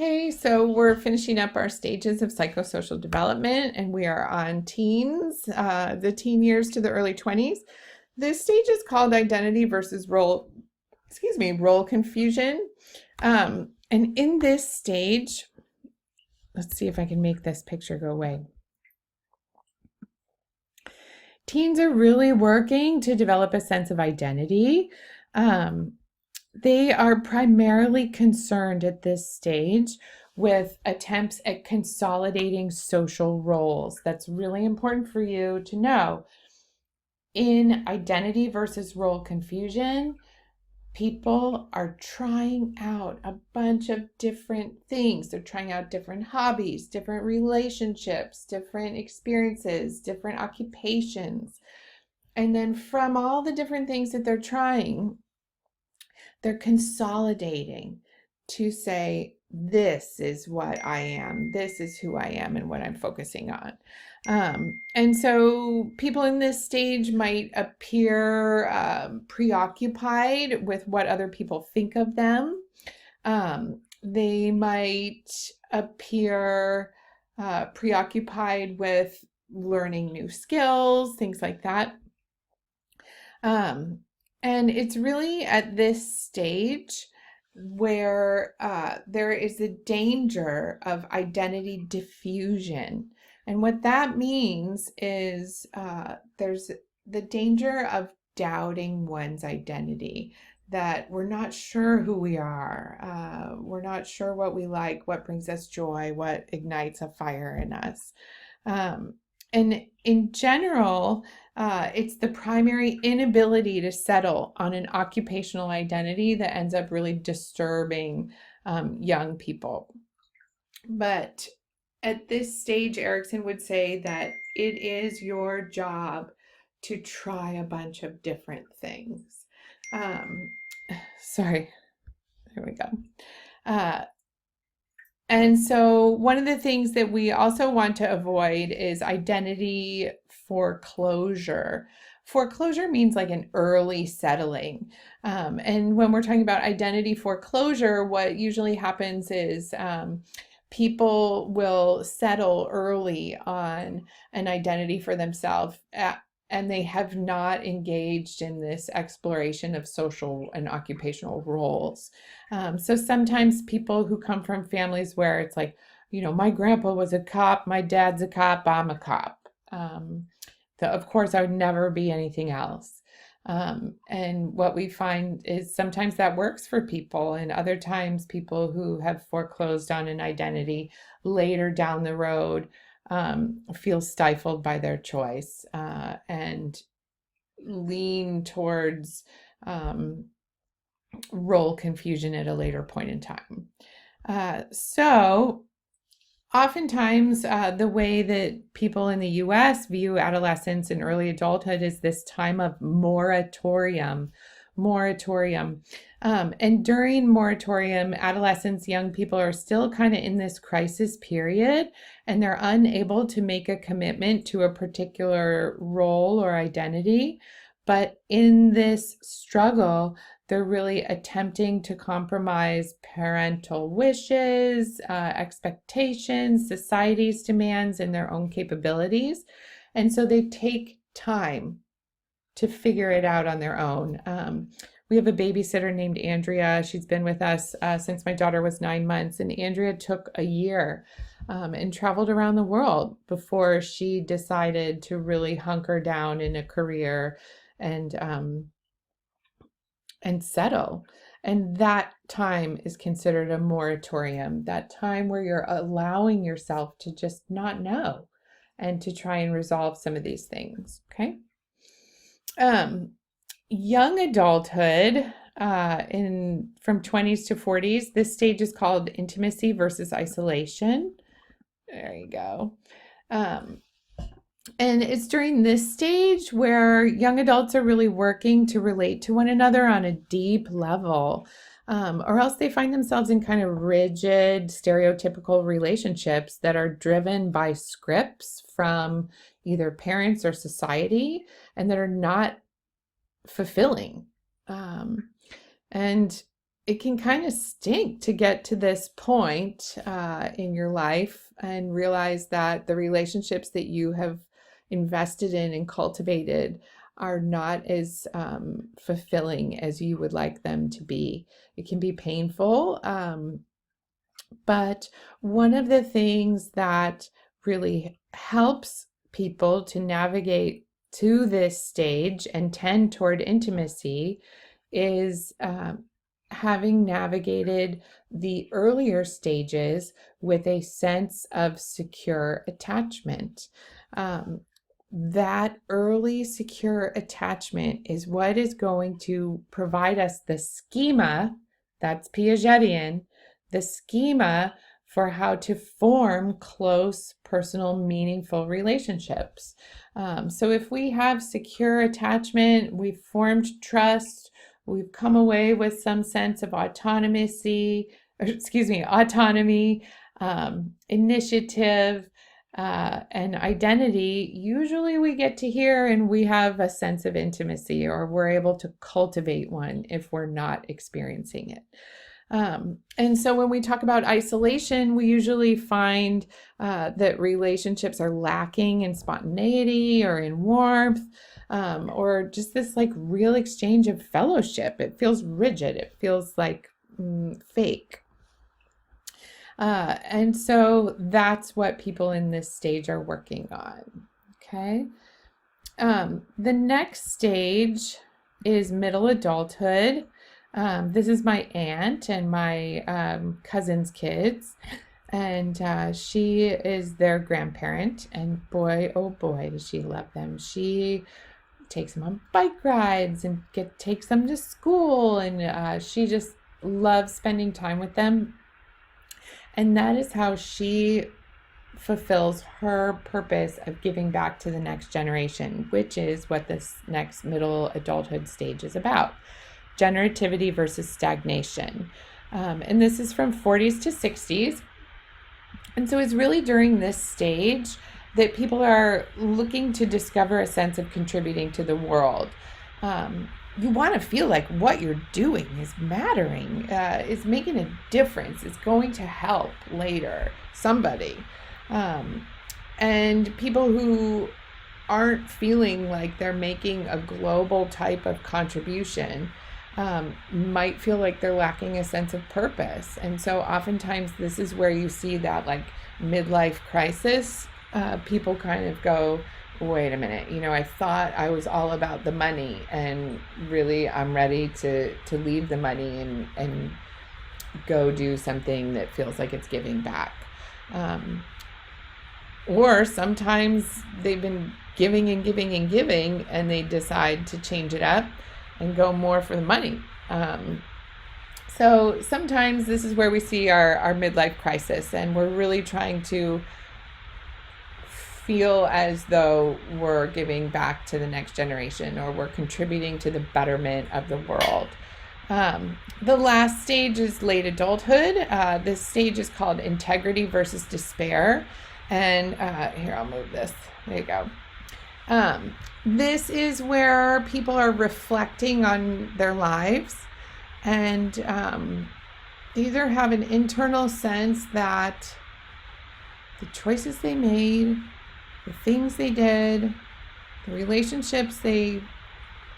Hey, so we're finishing up our stages of psychosocial development, and we are on teens, the teen years to the early 20s. This stage is called identity versus role confusion. And in this stage, let's see if I can make this picture go away. Teens are really working to develop a sense of identity. Um, They are primarily concerned at this stage with attempts at consolidating social roles. That's really important for you to know. In identity versus role confusion, people are trying out a bunch of different things. They're trying out different hobbies, different relationships, different experiences, different occupations. And then from all the different things that they're trying, they're consolidating to say, this is what I am, this is who I am, and what I'm focusing on. And so people in this stage might appear preoccupied with what other people think of them. They might appear preoccupied with learning new skills, things like that. And it's really at this stage where there is a danger of identity diffusion. And what that means is there's the danger of doubting one's identity, that we're not sure who we are. We're not sure what we like, what brings us joy, what ignites a fire in us. And in general, it's the primary inability to settle on an occupational identity that ends up really disturbing young people. But at this stage, Erikson would say that it is your job to try a bunch of different things. Um, Sorry, there we go. And so one of the things that we also want to avoid is identity foreclosure. Foreclosure means like an early settling. And when we're talking about identity foreclosure, what usually happens is people will settle early on an identity for themselves and they have not engaged in this exploration of social and occupational roles. So sometimes people who come from families where it's like, my grandpa was a cop, my dad's a cop, I'm a cop. Of course, I would never be anything else. And what we find is sometimes that works for people, and other times people who have foreclosed on an identity later down the road feel stifled by their choice and lean towards role confusion at a later point in time. So oftentimes the way that people in the US view adolescence and early adulthood is this time of moratorium. And during moratorium, adolescents, young people are still kind of in this crisis period, and they're unable to make a commitment to a particular role or identity. But in this struggle, they're really attempting to compromise parental wishes, expectations, society's demands, and their own capabilities. And so they take time to figure it out on their own. We have a babysitter named Andrea. She's been with us since my daughter was 9 months, and Andrea took a year and traveled around the world before she decided to really hunker down in a career and settle. And that time is considered a moratorium, that time where you're allowing yourself to just not know and to try and resolve some of these things. Okay. Young adulthood, from 20s to 40s, this stage is called intimacy versus isolation. There you go. And it's during this stage where young adults are really working to relate to one another on a deep level, or else they find themselves in kind of rigid, stereotypical relationships that are driven by scripts from either parents or society and that are not fulfilling. And it can kind of stink to get to this point in your life and realize that the relationships that you have invested in and cultivated are not as fulfilling as you would like them to be. It can be painful, but one of the things that really helps people to navigate to this stage and tend toward intimacy is having navigated the earlier stages with a sense of secure attachment. That early secure attachment is what is going to provide us the schema, that's Piagetian, the schema for how to form close, personal, meaningful relationships. So if we have secure attachment, we've formed trust, we've come away with some sense of autonomy, initiative, and identity, usually we get to here and we have a sense of intimacy, or we're able to cultivate one if we're not experiencing it. And so when we talk about isolation, we usually find that relationships are lacking in spontaneity or in warmth, or just this like real exchange of fellowship. It feels rigid. It feels like fake. And so that's what people in this stage are working on. Okay. The next stage is middle adulthood. This is my aunt and my cousin's kids, and she is their grandparent, and boy, oh boy, does she love them. She takes them on bike rides and takes them to school, and she just loves spending time with them. And that is how she fulfills her purpose of giving back to the next generation, which is what this next middle adulthood stage is about. Generativity versus stagnation. And this is from 40s to 60s. And so it's really during this stage that people are looking to discover a sense of contributing to the world. You want to feel like what you're doing is mattering, is making a difference, is going to help later somebody. And people who aren't feeling like they're making a global type of contribution might feel like they're lacking a sense of purpose. And so oftentimes this is where you see that like midlife crisis. People kind of go, wait a minute, I thought I was all about the money, and really I'm ready to leave the money and go do something that feels like it's giving back. Or sometimes they've been giving and giving and giving, and they decide to change it up and go more for the money. So sometimes this is where we see our midlife crisis, and we're really trying to feel as though we're giving back to the next generation, or we're contributing to the betterment of the world. The last stage is late adulthood. This stage is called integrity versus despair. And here, I'll move this. There you go. This is where people are reflecting on their lives, and they either have an internal sense that the choices they made, the things they did, the relationships they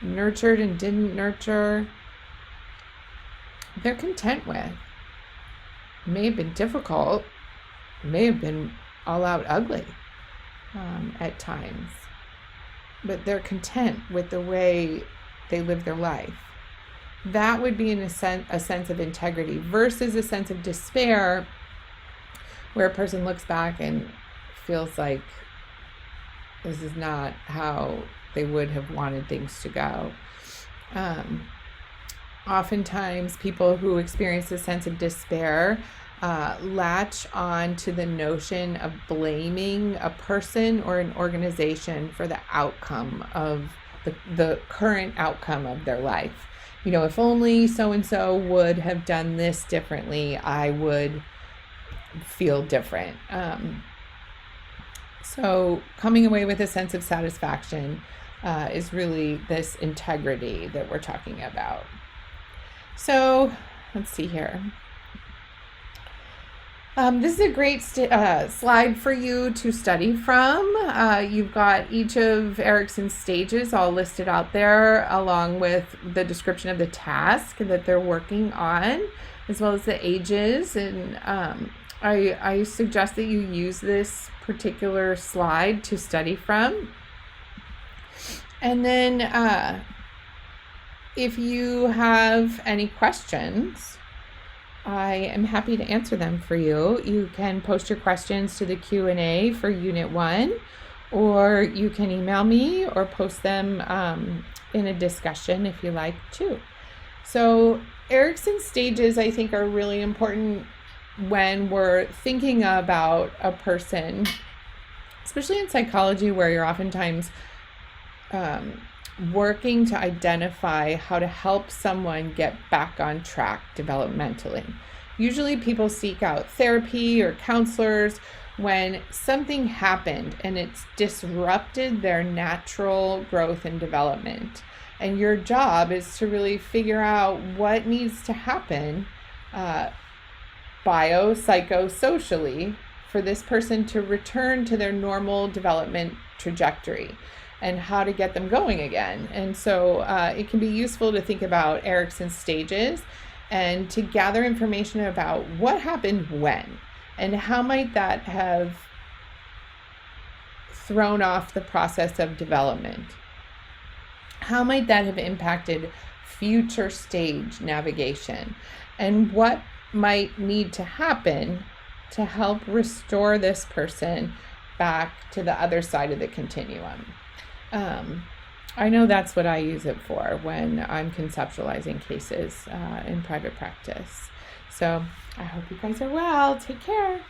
nurtured and didn't nurture, they're content with. It may have been difficult, it may have been all out ugly at times, but they're content with the way they live their life. That would be a sense of integrity versus a sense of despair, where a person looks back and feels like this is not how they would have wanted things to go. Oftentimes, people who experience a sense of despair latch on to the notion of blaming a person or an organization for the outcome of the current outcome of their life. If only so-and-so would have done this differently, I would feel different. So coming away with a sense of satisfaction is really this integrity that we're talking about. So let's see here. This is a great slide for you to study from. You've got each of Erikson's stages all listed out there, along with the description of the task that they're working on, as well as the ages. And I suggest that you use this particular slide to study from. And then if you have any questions, I am happy to answer them for you. You can post your questions to the Q&A for Unit 1, or you can email me or post them in a discussion if you like to. So Erikson's stages, I think, are really important when we're thinking about a person, especially in psychology, where you're oftentimes working to identify how to help someone get back on track developmentally. Usually people seek out therapy or counselors when something happened and it's disrupted their natural growth and development. And your job is to really figure out what needs to happen psychosocially for this person to return to their normal development trajectory, and how to get them going again. And so it can be useful to think about Erikson's stages and to gather information about what happened when, and how might that have thrown off the process of development. How might that have impacted future stage navigation, and what might need to happen to help restore this person back to the other side of the continuum. I know that's what I use it for when I'm conceptualizing cases in private practice. So I hope you guys are well. Take care.